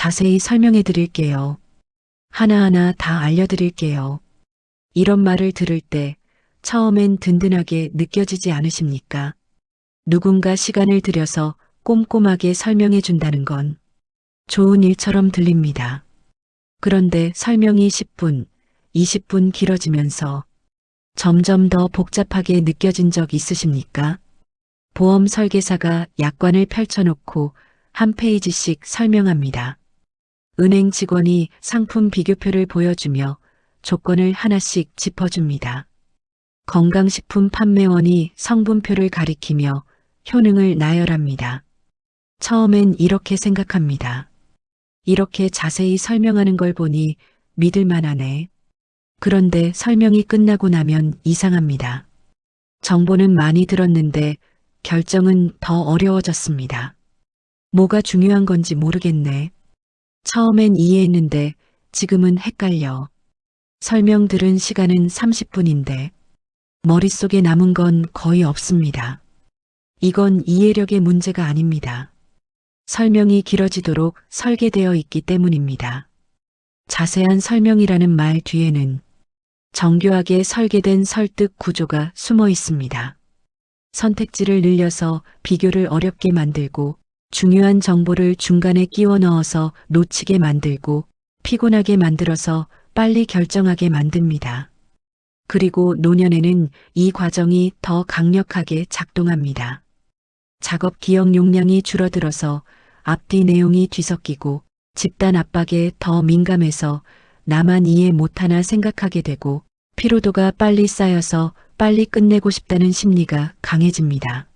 자세히 설명해 드릴게요. 하나하나 다 알려드릴게요. 이런 말을 들을 때 처음엔 든든하게 느껴지지 않으십니까? 누군가 시간을 들여서 꼼꼼하게 설명해 준다는 건 좋은 일처럼 들립니다. 그런데 설명이 10분, 20분 길어지면서 점점 더 복잡하게 느껴진 적 있으십니까? 보험 설계사가 약관을 펼쳐놓고 한 페이지씩 설명합니다. 은행 직원이 상품 비교표를 보여주며 조건을 하나씩 짚어줍니다. 건강식품 판매원이 성분표를 가리키며 효능을 나열합니다. 처음엔 이렇게 생각합니다. 이렇게 자세히 설명하는 걸 보니 믿을만하네. 그런데 설명이 끝나고 나면 이상합니다. 정보는 많이 들었는데 결정은 더 어려워졌습니다. 뭐가 중요한 건지 모르겠네. 처음엔 이해했는데 지금은 헷갈려. 설명 들은 시간은 30분인데 머릿속에 남은 건 거의 없습니다. 이건 이해력의 문제가 아닙니다. 설명이 길어지도록 설계되어 있기 때문입니다. 자세한 설명이라는 말 뒤에는 정교하게 설계된 설득 구조가 숨어 있습니다. 선택지를 늘려서 비교를 어렵게 만들고 중요한 정보를 중간에 끼워 넣어서 놓치게 만들고 피곤하게 만들어서 빨리 결정하게 만듭니다. 그리고 노년에는 이 과정이 더 강력하게 작동합니다. 작업 기억 용량이 줄어들어서 앞뒤 내용이 뒤섞이고 집단 압박에 더 민감해서 나만 이해 못하나 생각하게 되고 피로도가 빨리 쌓여서 빨리 끝내고 싶다는 심리가 강해집니다.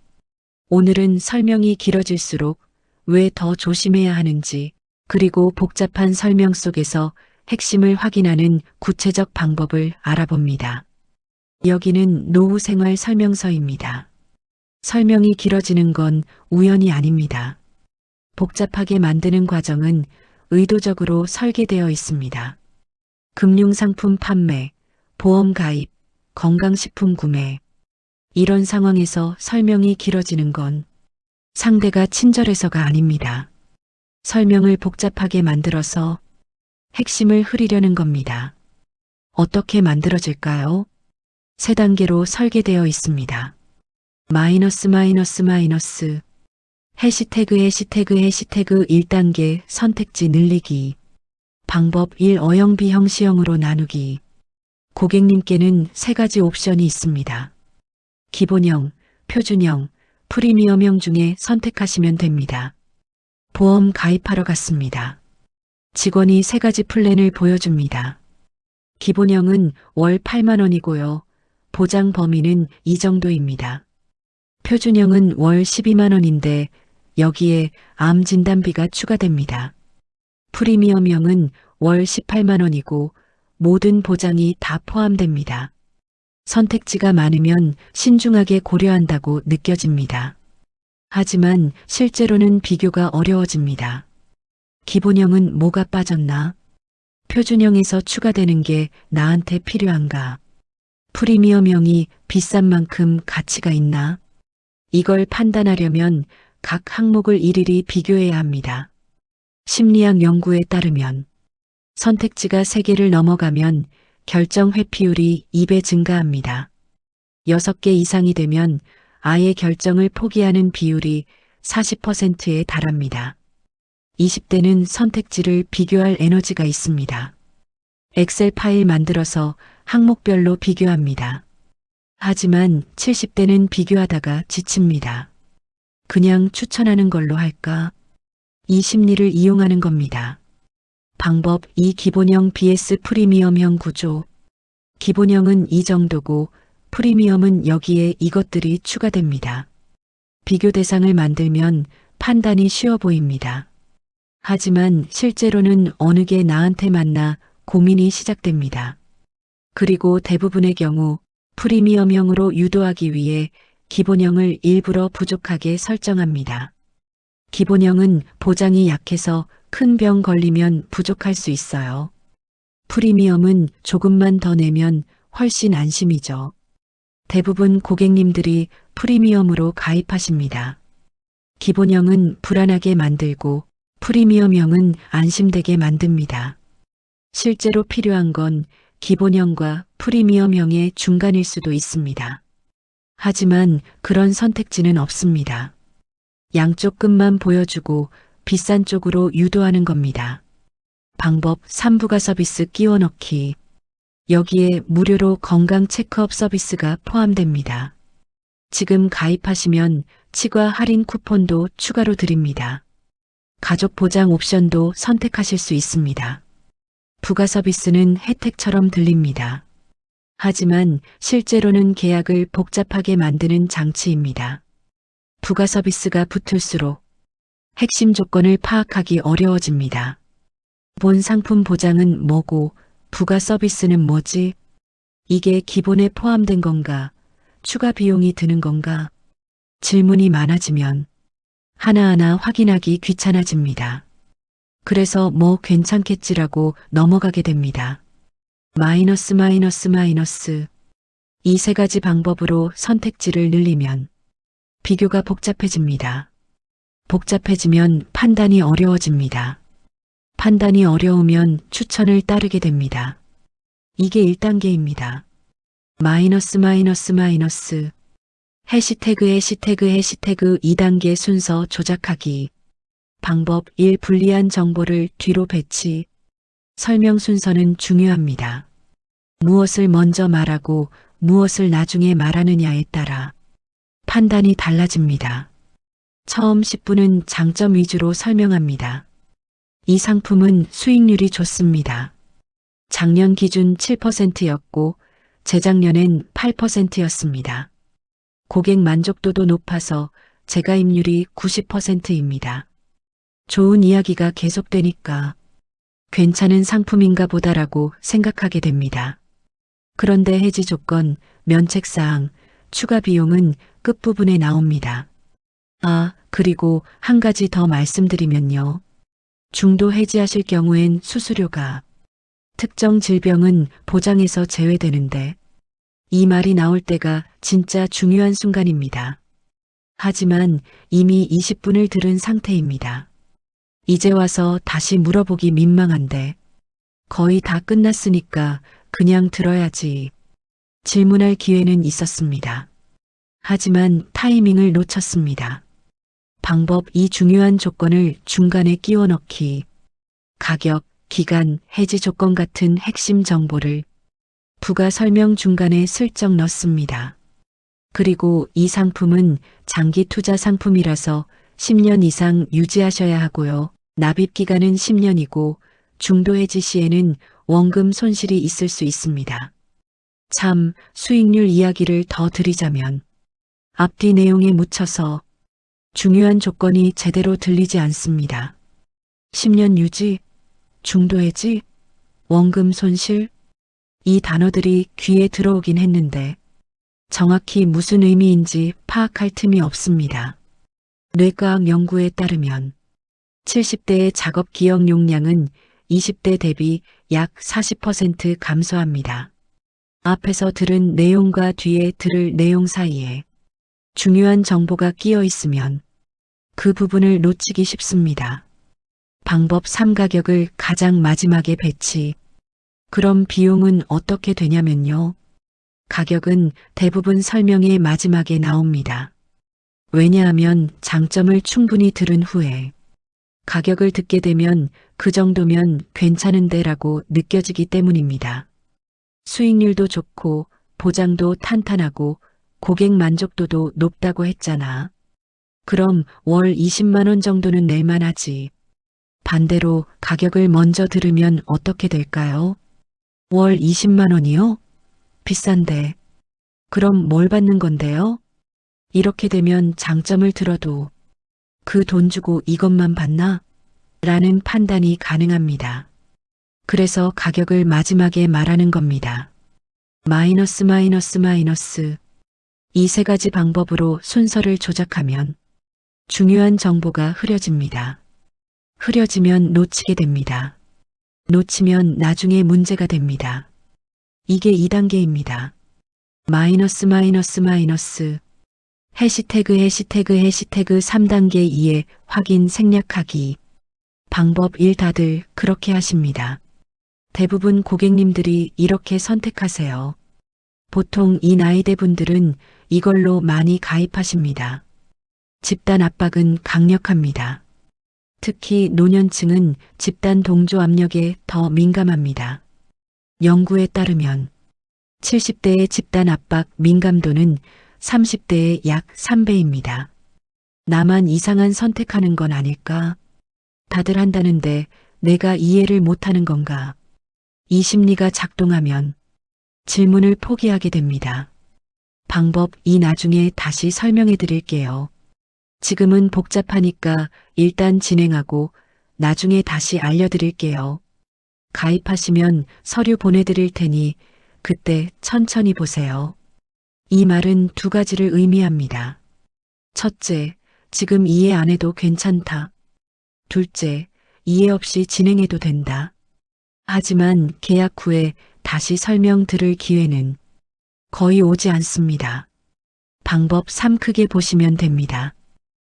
오늘은 설명이 길어질수록 왜 더 조심해야 하는지 그리고 복잡한 설명 속에서 핵심을 확인하는 구체적 방법을 알아봅니다. 여기는 노후 생활 설명서입니다. 설명이 길어지는 건 우연이 아닙니다. 복잡하게 만드는 과정은 의도적으로 설계되어 있습니다. 금융상품 판매, 보험 가입, 건강식품 구매. 이런 상황에서 설명이 길어지는 건 상대가 친절해서가 아닙니다. 설명을 복잡하게 만들어서 핵심을 흐리려는 겁니다. 어떻게 만들어질까요? 세 단계로 설계되어 있습니다. 마이너스 해시태그 1단계 선택지 늘리기 방법 1 어형 B형 C형으로 나누기 고객님께는 세 가지 옵션이 있습니다. 기본형, 표준형, 프리미엄형 중에 선택하시면 됩니다. 보험 가입하러 갔습니다. 직원이 세 가지 플랜을 보여줍니다. 기본형은 월 8만 원이고요. 보장 범위는 이 정도입니다. 표준형은 월 12만 원인데 여기에 암 진단비가 추가됩니다. 프리미엄형은 월 18만 원이고 모든 보장이 다 포함됩니다. 선택지가 많으면 신중하게 고려한다고 느껴집니다. 하지만 실제로는 비교가 어려워집니다. 기본형은 뭐가 빠졌나? 표준형에서 추가되는 게 나한테 필요한가? 프리미엄형이 비싼 만큼 가치가 있나? 이걸 판단하려면 각 항목을 일일이 비교해야 합니다. 심리학 연구에 따르면 선택지가 3개를 넘어가면 결정 회피율이 2배 증가합니다. 6개 이상이 되면 아예 결정을 포기하는 비율이 40%에 달합니다. 20대는 선택지를 비교할 에너지가 있습니다. 엑셀 파일 만들어서 항목별로 비교합니다. 하지만 70대는 비교하다가 지칩니다. 그냥 추천하는 걸로 할까? 이 심리를 이용하는 겁니다. 방법 2 기본형 vs 프리미엄형 구조. 기본형은 이 정도고 프리미엄은 여기에 이것들이 추가됩니다. 비교 대상을 만들면 판단이 쉬워 보입니다. 하지만 실제로는 어느 게 나한테 맞나 고민이 시작됩니다. 그리고 대부분의 경우 프리미엄형으로 유도하기 위해 기본형을 일부러 부족하게 설정합니다. 기본형은 보장이 약해서 큰 병 걸리면 부족할 수 있어요. 프리미엄은 조금만 더 내면 훨씬 안심이죠. 대부분 고객님들이 프리미엄으로 가입하십니다. 기본형은 불안하게 만들고 프리미엄형은 안심되게 만듭니다. 실제로 필요한 건 기본형과 프리미엄형의 중간일 수도 있습니다. 하지만 그런 선택지는 없습니다. 양쪽 끝만 보여주고 비싼 쪽으로 유도하는 겁니다. 방법 3부가 서비스 끼워 넣기. 여기에 무료로 건강 체크업 서비스가 포함됩니다. 지금 가입하시면 치과 할인 쿠폰도 추가로 드립니다. 가족 보장 옵션도 선택하실 수 있습니다. 부가 서비스는 혜택처럼 들립니다. 하지만 실제로는 계약을 복잡하게 만드는 장치입니다. 부가 서비스가 붙을수록 핵심 조건을 파악하기 어려워집니다. 본 상품 보장은 뭐고 부가 서비스는 뭐지? 이게 기본에 포함된 건가? 추가 비용이 드는 건가? 질문이 많아지면 하나하나 확인하기 귀찮아집니다. 그래서 뭐 괜찮겠지라고 넘어가게 됩니다. 마이너스. 이 세 가지 방법으로 선택지를 늘리면 비교가 복잡해집니다. 복잡해지면 판단이 어려워집니다. 판단이 어려우면 추천을 따르게 됩니다. 이게 1단계입니다. 마이너스. 해시태그 2단계 순서 조작하기. 방법 1. 불리한 정보를 뒤로 배치. 설명 순서는 중요합니다. 무엇을 먼저 말하고 무엇을 나중에 말하느냐에 따라 판단이 달라집니다. 처음 10분은 장점 위주로 설명합니다. 이 상품은 수익률이 좋습니다. 작년 기준 7%였고 재작년엔 8%였습니다. 고객 만족도도 높아서 재가입률이 90%입니다. 좋은 이야기가 계속되니까 괜찮은 상품인가 보다라고 생각하게 됩니다. 그런데 해지 조건, 면책사항, 추가 비용은 끝부분에 나옵니다. 그리고 한 가지 더 말씀드리면요. 중도 해지하실 경우엔 수수료가, 특정 질병은 보장에서 제외되는데 이 말이 나올 때가 진짜 중요한 순간입니다. 하지만 이미 20분을 들은 상태입니다. 이제 와서 다시 물어보기 민망한데 거의 다 끝났으니까 그냥 들어야지. 질문할 기회는 있었습니다. 하지만 타이밍을 놓쳤습니다. 방법 2. 중요한 조건을 중간에 끼워 넣기. 가격, 기간, 해지 조건 같은 핵심 정보를 부가 설명 중간에 슬쩍 넣습니다. 그리고 이 상품은 장기 투자 상품이라서 10년 이상 유지하셔야 하고요. 납입 기간은 10년이고 중도 해지 시에는 원금 손실이 있을 수 있습니다. 참, 수익률 이야기를 더 드리자면 앞뒤 내용에 묻혀서 중요한 조건이 제대로 들리지 않습니다. 10년 유지, 중도 해지, 원금 손실, 이 단어들이 귀에 들어오긴 했는데 정확히 무슨 의미인지 파악할 틈이 없습니다. 뇌과학 연구에 따르면 70대의 작업 기억 용량은 20대 대비 약 40% 감소합니다. 앞에서 들은 내용과 뒤에 들을 내용 사이에 중요한 정보가 끼어 있으면 그 부분을 놓치기 쉽습니다. 방법 3. 가격을 가장 마지막에 배치. 그럼 비용은 어떻게 되냐면요. 가격은 대부분 설명의 마지막에 나옵니다. 왜냐하면 장점을 충분히 들은 후에 가격을 듣게 되면 그 정도면 괜찮은데라고 느껴지기 때문입니다. 수익률도 좋고 보장도 탄탄하고 고객 만족도도 높다고 했잖아. 그럼 월 20만 원 정도는 낼만 하지. 반대로 가격을 먼저 들으면 어떻게 될까요? 월 20만 원이요? 비싼데. 그럼 뭘 받는 건데요? 이렇게 되면 장점을 들어도 그 돈 주고 이것만 받나? 라는 판단이 가능합니다. 그래서 가격을 마지막에 말하는 겁니다. 마이너스. 이 세 가지 방법으로 순서를 조작하면 중요한 정보가 흐려집니다. 흐려지면 놓치게 됩니다. 놓치면 나중에 문제가 됩니다. 이게 2단계입니다. 마이너스. 해시태그 3단계 2에 확인 생략하기. 방법 1 다들 그렇게 하십니다. 대부분 고객님들이 이렇게 선택하세요. 보통 이 나이대 분들은 이걸로 많이 가입하십니다. 집단 압박은 강력합니다. 특히 노년층은 집단 동조 압력에 더 민감합니다. 연구에 따르면 70대의 집단 압박 민감도는 30대의 약 3배입니다. 나만 이상한 선택하는 건 아닐까? 다들 한다는데 내가 이해를 못하는 건가? 이 심리가 작동하면 질문을 포기하게 됩니다. 방법 2 나중에 다시 설명해 드릴게요. 지금은 복잡하니까 일단 진행하고 나중에 다시 알려드릴게요. 가입하시면 서류 보내드릴 테니 그때 천천히 보세요. 이 말은 2가지를 의미합니다. 첫째, 지금 이해 안 해도 괜찮다. 둘째, 이해 없이 진행해도 된다. 하지만 계약 후에 다시 설명 들을 기회는 거의 오지 않습니다. 방법 3 크게 보시면 됩니다.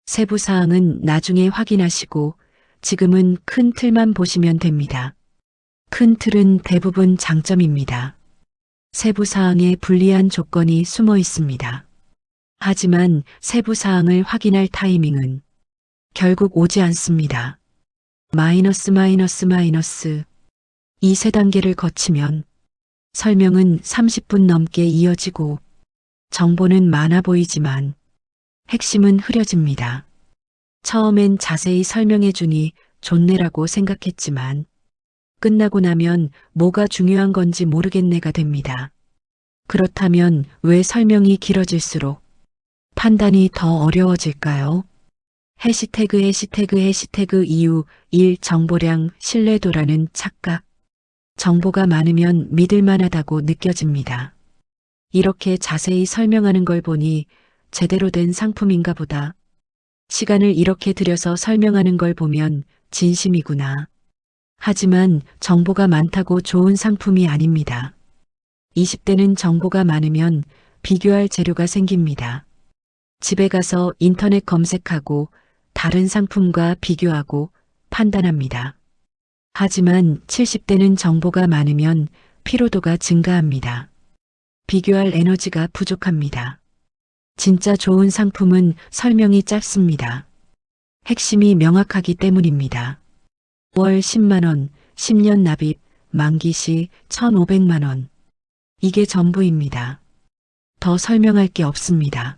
세부 사항은 나중에 확인하시고 지금은 큰 틀만 보시면 됩니다. 큰 틀은 대부분 장점입니다. 세부 사항에 불리한 조건이 숨어 있습니다. 하지만 세부 사항을 확인할 타이밍은 결국 오지 않습니다. 마이너스. 이 세 단계를 거치면 설명은 30분 넘게 이어지고 정보는 많아 보이지만 핵심은 흐려집니다. 처음엔 자세히 설명해 주니 좋네라고 생각했지만 끝나고 나면 뭐가 중요한 건지 모르겠네가 됩니다. 그렇다면 왜 설명이 길어질수록 판단이 더 어려워질까요? 해시태그 이유 1 정보량 신뢰도라는 착각. 정보가 많으면 믿을만하다고 느껴집니다. 이렇게 자세히 설명하는 걸 보니 제대로 된 상품인가 보다. 시간을 이렇게 들여서 설명하는 걸 보면 진심이구나. 하지만 정보가 많다고 좋은 상품이 아닙니다. 20대는 정보가 많으면 비교할 재료가 생깁니다. 집에 가서 인터넷 검색하고 다른 상품과 비교하고 판단합니다. 하지만 70대는 정보가 많으면 피로도가 증가합니다. 비교할 에너지가 부족합니다. 진짜 좋은 상품은 설명이 짧습니다. 핵심이 명확하기 때문입니다. 월 10만 원, 10년 납입, 만기 시 1,500만 원. 이게 전부입니다. 더 설명할 게 없습니다.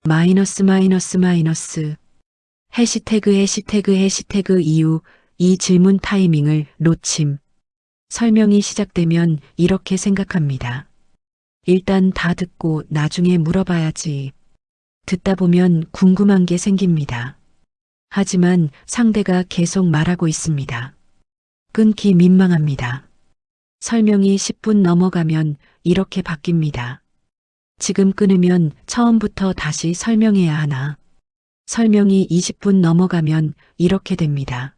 마이너스. 해시태그 이후 이 질문 타이밍을 놓침. 설명이 시작되면 이렇게 생각합니다. 일단 다 듣고 나중에 물어봐야지. 듣다 보면 궁금한 게 생깁니다. 하지만 상대가 계속 말하고 있습니다. 끊기 민망합니다. 설명이 10분 넘어가면 이렇게 바뀝니다. 지금 끊으면 처음부터 다시 설명해야 하나. 설명이 20분 넘어가면 이렇게 됩니다.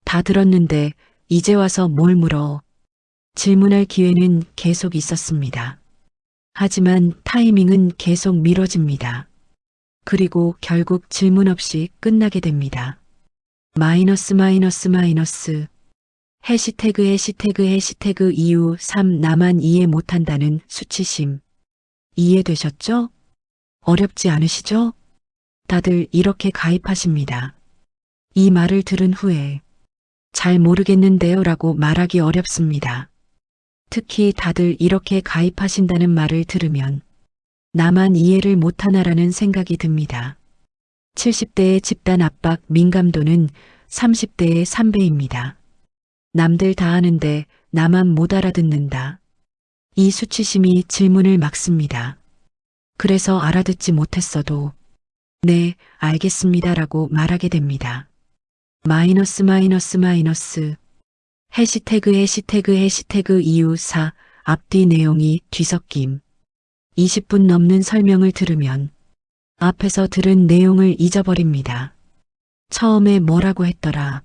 다 들었는데 이제 와서 뭘 물어. 질문할 기회는 계속 있었습니다. 하지만 타이밍은 계속 미뤄집니다. 그리고 결국 질문 없이 끝나게 됩니다. 마이너스. 해시태그 이후 3 나만 이해 못한다는 수치심. 이해되셨죠? 어렵지 않으시죠? 다들 이렇게 가입하십니다. 이 말을 들은 후에 잘 모르겠는데요 라고 말하기 어렵습니다. 특히 다들 이렇게 가입하신다는 말을 들으면 나만 이해를 못하나라는 생각이 듭니다. 70대의 집단 압박 민감도는 30대의 3배입니다. 남들 다 아는데 나만 못 알아듣는다. 이 수치심이 질문을 막습니다. 그래서 알아듣지 못했어도 네, 알겠습니다라고 말하게 됩니다. 마이너스. 해시태그 이후 4 앞뒤 내용이 뒤섞임. 20분 넘는 설명을 들으면 앞에서 들은 내용을 잊어버립니다. 처음에 뭐라고 했더라?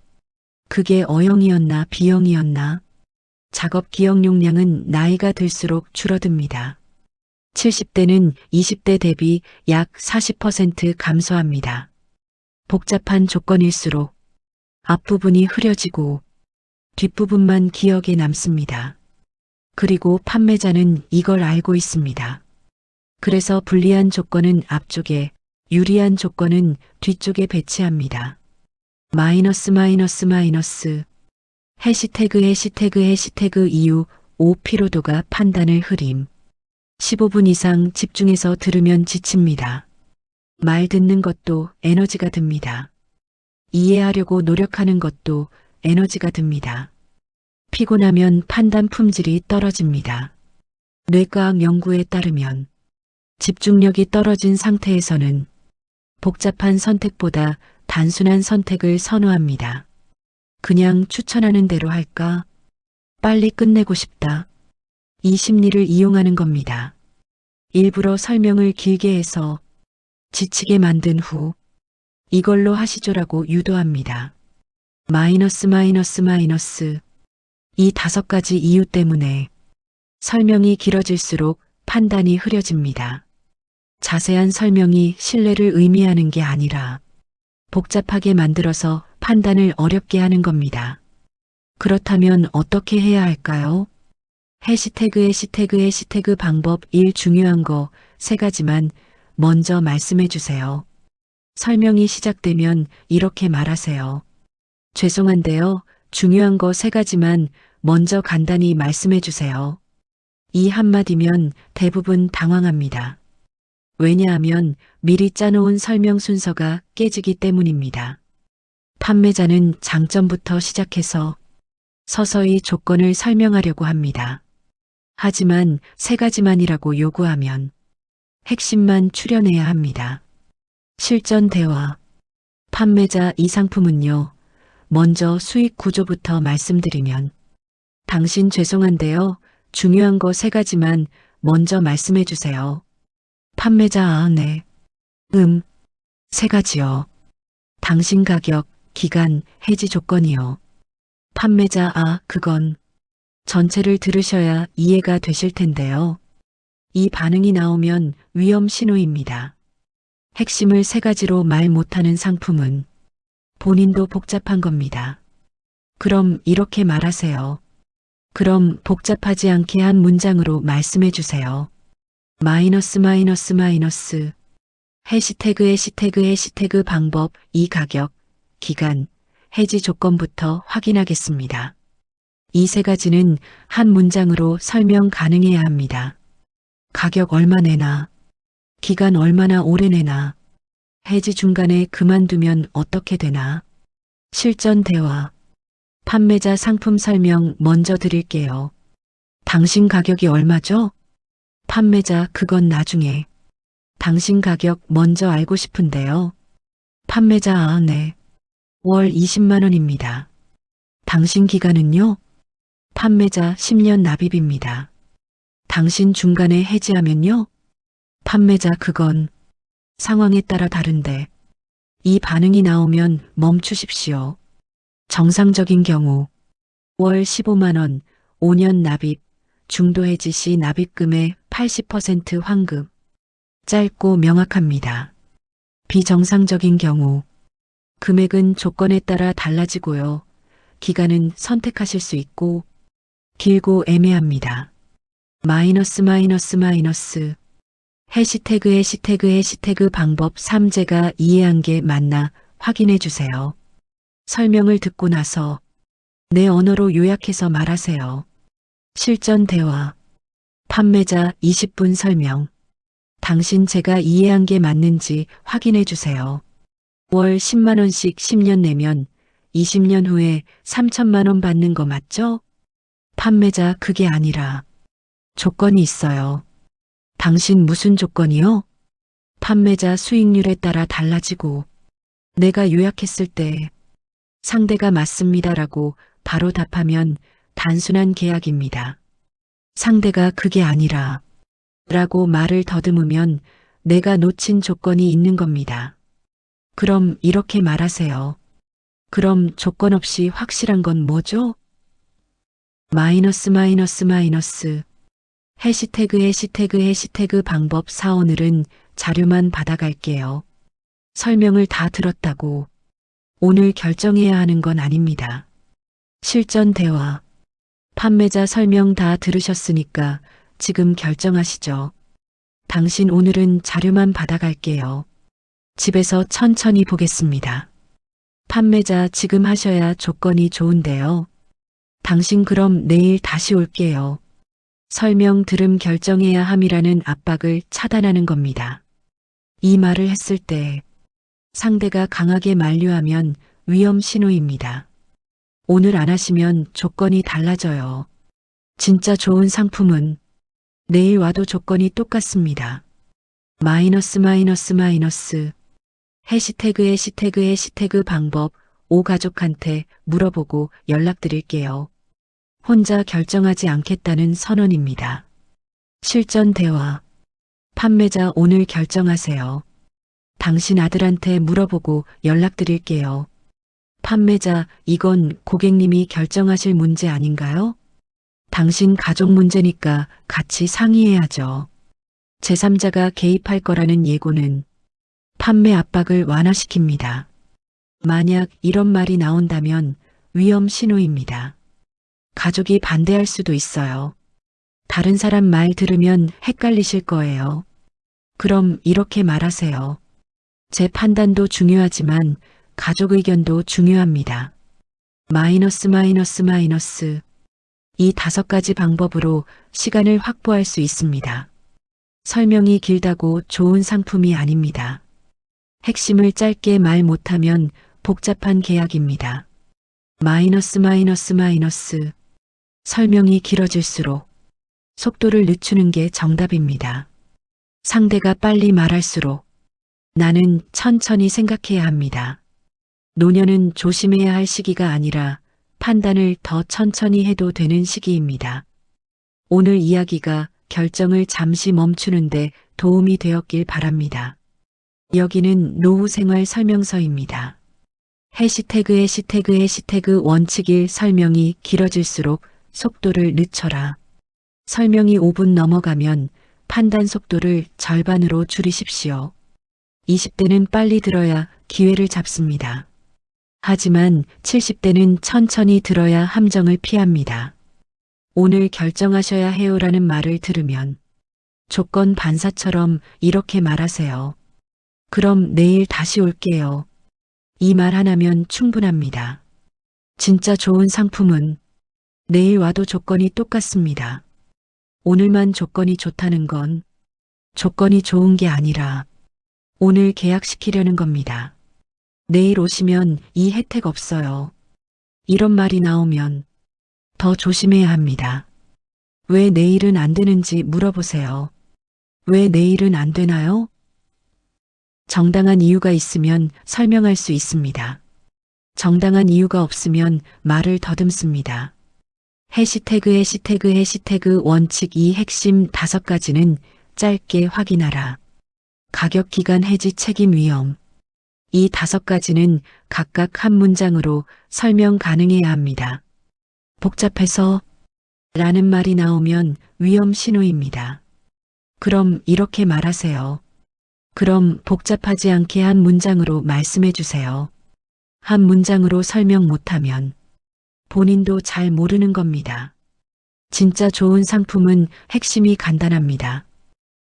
그게 어영이었나 비영이었나? 작업 기억 용량은 나이가 들수록 줄어듭니다. 70대는 20대 대비 약 40% 감소합니다. 복잡한 조건일수록 앞부분이 흐려지고 뒷부분만 기억에 남습니다. 그리고 판매자는 이걸 알고 있습니다. 그래서 불리한 조건은 앞쪽에, 유리한 조건은 뒤쪽에 배치합니다. 마이너스 마이너스 마이너스 해시태그 이후 5 피로도가 판단을 흐림. 15분 이상 집중해서 들으면 지칩니다. 말 듣는 것도 에너지가 듭니다. 이해하려고 노력하는 것도 에너지가 듭니다. 피곤하면 판단 품질이 떨어집니다. 뇌과학 연구에 따르면 집중력이 떨어진 상태에서는 복잡한 선택보다 단순한 선택을 선호합니다. 그냥 추천하는 대로 할까? 빨리 끝내고 싶다. 이 심리를 이용하는 겁니다. 일부러 설명을 길게 해서 지치게 만든 후 이걸로 하시죠라고 유도합니다. 마이너스 마이너스 마이너스 이 5가지 이유 때문에 설명이 길어질수록 판단이 흐려집니다. 자세한 설명이 신뢰를 의미하는 게 아니라 복잡하게 만들어서 판단을 어렵게 하는 겁니다. 그렇다면 어떻게 해야 할까요? 해시태그 방법 1 중요한 거 3가지만 먼저 말씀해 주세요. 설명이 시작되면 이렇게 말하세요. 죄송한데요. 중요한 거 3가지만 먼저 간단히 말씀해 주세요. 이 한마디면 대부분 당황합니다. 왜냐하면 미리 짜놓은 설명 순서가 깨지기 때문입니다. 판매자는 장점부터 시작해서 서서히 조건을 설명하려고 합니다. 하지만 3가지만이라고 요구하면 핵심만 추려내야 합니다. 실전 대화. 판매자 이 상품은요. 먼저 수익 구조부터 말씀드리면 당신 죄송한데요. 중요한 거 3가지만 먼저 말씀해 주세요. 판매자 아, 네. 3가지요. 당신 가격, 기간, 해지 조건이요. 판매자 아, 그건 전체를 들으셔야 이해가 되실 텐데요. 이 반응이 나오면 위험 신호입니다. 핵심을 3가지로 말 못하는 상품은 본인도 복잡한 겁니다. 그럼 이렇게 말하세요. 그럼 복잡하지 않게 한 문장으로 말씀해 주세요. 마이너스 마이너스 마이너스 해시태그 방법 2 가격, 기간, 해지 조건부터 확인하겠습니다. 이 3가지는 한 문장으로 설명 가능해야 합니다. 가격 얼마 내나, 기간 얼마나 오래 내나, 해지 중간에 그만두면 어떻게 되나. 실전 대화. 판매자 상품 설명 먼저 드릴게요. 당신 가격이 얼마죠? 판매자 그건 나중에. 당신 가격 먼저 알고 싶은데요. 판매자 아, 네. 월 20만 원입니다. 당신 기간은요? 판매자 10년 납입입니다. 당신 중간에 해지하면요? 판매자 그건 상황에 따라 다른데. 이 반응이 나오면 멈추십시오. 정상적인 경우 월 15만 원, 5년 납입, 중도 해지 시 납입금의 80% 환급. 짧고 명확합니다. 비정상적인 경우 금액은 조건에 따라 달라지고요. 기간은 선택하실 수 있고 길고 애매합니다. 마이너스 마이너스 마이너스 해시태그 방법 3 제가 이해한 게 맞나 확인해 주세요. 설명을 듣고 나서 내 언어로 요약해서 말하세요. 실전 대화. 판매자 20분 설명. 당신 제가 이해한 게 맞는지 확인해 주세요. 월 10만 원씩 10년 내면 20년 후에 3천만 원 받는 거 맞죠? 판매자 그게 아니라 조건이 있어요. 당신 무슨 조건이요? 판매자 수익률에 따라 달라지고 내가 요약했을 때 상대가 맞습니다라고 바로 답하면 단순한 계약입니다. 상대가 그게 아니라 라고 말을 더듬으면 내가 놓친 조건이 있는 겁니다. 그럼 이렇게 말하세요. 그럼 조건 없이 확실한 건 뭐죠? 마이너스 마이너스 마이너스 해시태그 방법 4 오늘은 자료만 받아갈게요. 설명을 다 들었다고 오늘 결정해야 하는 건 아닙니다. 실전 대화. 판매자 설명 다 들으셨으니까 지금 결정하시죠. 당신 오늘은 자료만 받아갈게요. 집에서 천천히 보겠습니다. 판매자 지금 하셔야 조건이 좋은데요. 당신 그럼 내일 다시 올게요. 설명 들음 결정해야 함이라는 압박을 차단하는 겁니다. 이 말을 했을 때 상대가 강하게 만류하면 위험 신호입니다. 오늘 안 하시면 조건이 달라져요. 진짜 좋은 상품은 내일 와도 조건이 똑같습니다. 마이너스 마이너스 마이너스. 해시태그 방법 5가족한테 물어보고 연락드릴게요. 혼자 결정하지 않겠다는 선언입니다. 실전 대화. 판매자 오늘 결정하세요. 당신 아들한테 물어보고 연락드릴게요. 판매자 이건 고객님이 결정하실 문제 아닌가요? 당신 가족 문제니까 같이 상의해야죠. 제3자가 개입할 거라는 예고는 판매 압박을 완화시킵니다. 만약 이런 말이 나온다면 위험 신호입니다. 가족이 반대할 수도 있어요. 다른 사람 말 들으면 헷갈리실 거예요. 그럼 이렇게 말하세요. 제 판단도 중요하지만 가족 의견도 중요합니다. 마이너스 마이너스 마이너스. 이 5가지 방법으로 시간을 확보할 수 있습니다. 설명이 길다고 좋은 상품이 아닙니다. 핵심을 짧게 말 못하면 복잡한 계약입니다. 마이너스 마이너스 마이너스. 설명이 길어질수록 속도를 늦추는 게 정답입니다. 상대가 빨리 말할수록 나는 천천히 생각해야 합니다. 노년은 조심해야 할 시기가 아니라 판단을 더 천천히 해도 되는 시기입니다. 오늘 이야기가 결정을 잠시 멈추는데 도움이 되었길 바랍니다. 여기는 노후 생활 설명서입니다. 해시태그 원칙 1 설명이 길어질수록 속도를 늦춰라. 설명이 5분 넘어가면 판단 속도를 절반으로 줄이십시오. 20대는 빨리 들어야 기회를 잡습니다. 하지만 70대는 천천히 들어야 함정을 피합니다. 오늘 결정하셔야 해요라는 말을 들으면 조건 반사처럼 이렇게 말하세요. 그럼 내일 다시 올게요. 이 말 하나면 충분합니다. 진짜 좋은 상품은 내일 와도 조건이 똑같습니다. 오늘만 조건이 좋다는 건 조건이 좋은 게 아니라 오늘 계약시키려는 겁니다. 내일 오시면 이 혜택 없어요. 이런 말이 나오면 더 조심해야 합니다. 왜 내일은 안 되는지 물어보세요. 왜 내일은 안 되나요? 정당한 이유가 있으면 설명할 수 있습니다. 정당한 이유가 없으면 말을 더듬습니다. 해시태그 원칙 2 핵심 5가지는 짧게 확인하라. 가격 기간 해지 책임 위험. 이 5가지는 각각 한 문장으로 설명 가능해야 합니다. 복잡해서 라는 말이 나오면 위험 신호입니다. 그럼 이렇게 말하세요. 그럼 복잡하지 않게 한 문장으로 말씀해 주세요. 한 문장으로 설명 못하면 본인도 잘 모르는 겁니다. 진짜 좋은 상품은 핵심이 간단합니다.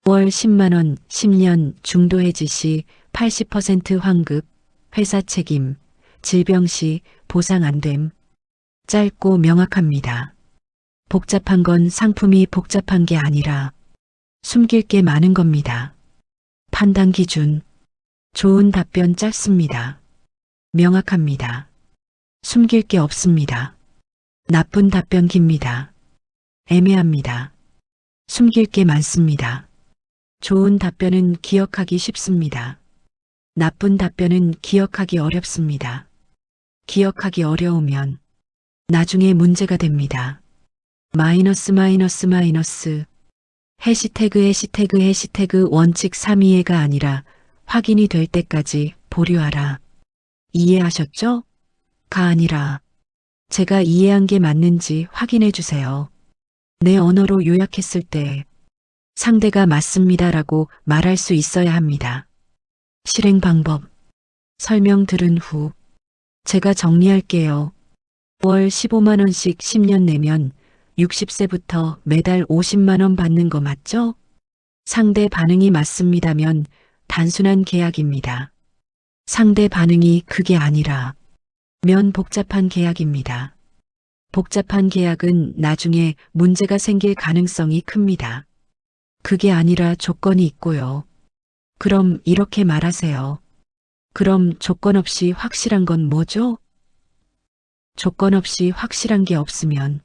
월 10만 원, 10년 중도 해지 시 80% 환급, 회사 책임, 질병 시 보상 안 됨. 짧고 명확합니다. 복잡한 건 상품이 복잡한 게 아니라 숨길 게 많은 겁니다. 판단 기준. 좋은 답변 짧습니다. 명확합니다. 숨길 게 없습니다. 나쁜 답변 깁니다. 애매합니다. 숨길 게 많습니다. 좋은 답변은 기억하기 쉽습니다. 나쁜 답변은 기억하기 어렵습니다. 기억하기 어려우면 나중에 문제가 됩니다. 마이너스 마이너스 마이너스. 해시태그 원칙 3 이해가 아니라 확인이 될 때까지 보류하라. 이해하셨죠? 가 아니라 제가 이해한 게 맞는지 확인해 주세요. 내 언어로 요약했을 때 상대가 맞습니다라고 말할 수 있어야 합니다. 실행 방법. 설명 들은 후 제가 정리할게요. 월 15만 원씩 10년 내면 60세부터 매달 50만 원 받는 거 맞죠? 상대 반응이 맞습니다면 단순한 계약입니다. 상대 반응이 그게 아니라 면 복잡한 계약입니다. 복잡한 계약은 나중에 문제가 생길 가능성이 큽니다. 그게 아니라 조건이 있고요. 그럼 이렇게 말하세요. 그럼 조건 없이 확실한 건 뭐죠? 조건 없이 확실한 게 없으면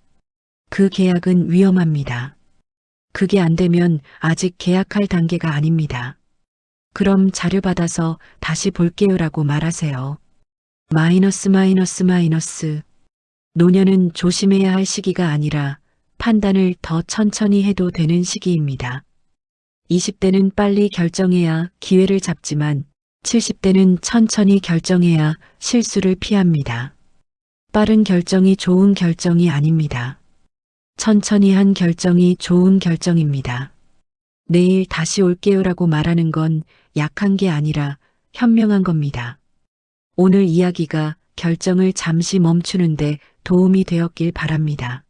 그 계약은 위험합니다. 그게 안 되면 아직 계약할 단계가 아닙니다. 그럼 자료 받아서 다시 볼게요라고 말하세요. 마이너스 마이너스 마이너스. 노년은 조심해야 할 시기가 아니라 판단을 더 천천히 해도 되는 시기입니다. 20대는 빨리 결정해야 기회를 잡지만 70대는 천천히 결정해야 실수를 피합니다. 빠른 결정이 좋은 결정이 아닙니다. 천천히 한 결정이 좋은 결정입니다. 내일 다시 올게요라고 말하는 건 약한 게 아니라 현명한 겁니다. 오늘 이야기가 결정을 잠시 멈추는데 도움이 되었길 바랍니다.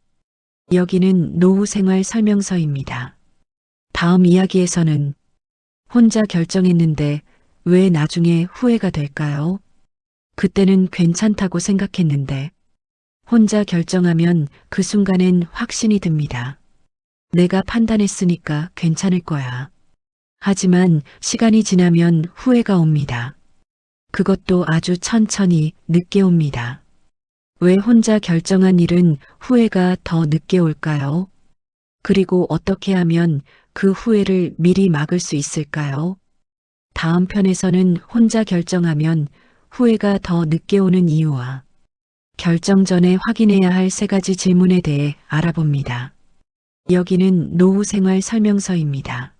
여기는 노후 생활 설명서입니다. 다음 이야기에서는 혼자 결정했는데 왜 나중에 후회가 될까요? 그때는 괜찮다고 생각했는데 혼자 결정하면 그 순간엔 확신이 듭니다. 내가 판단했으니까 괜찮을 거야. 하지만 시간이 지나면 후회가 옵니다. 그것도 아주 천천히 늦게 옵니다. 왜 혼자 결정한 일은 후회가 더 늦게 올까요? 그리고 어떻게 하면 그 후회를 미리 막을 수 있을까요? 다음 편에서는 혼자 결정하면 후회가 더 늦게 오는 이유와 결정 전에 확인해야 할 3가지 질문에 대해 알아봅니다. 여기는 노후 생활 설명서입니다.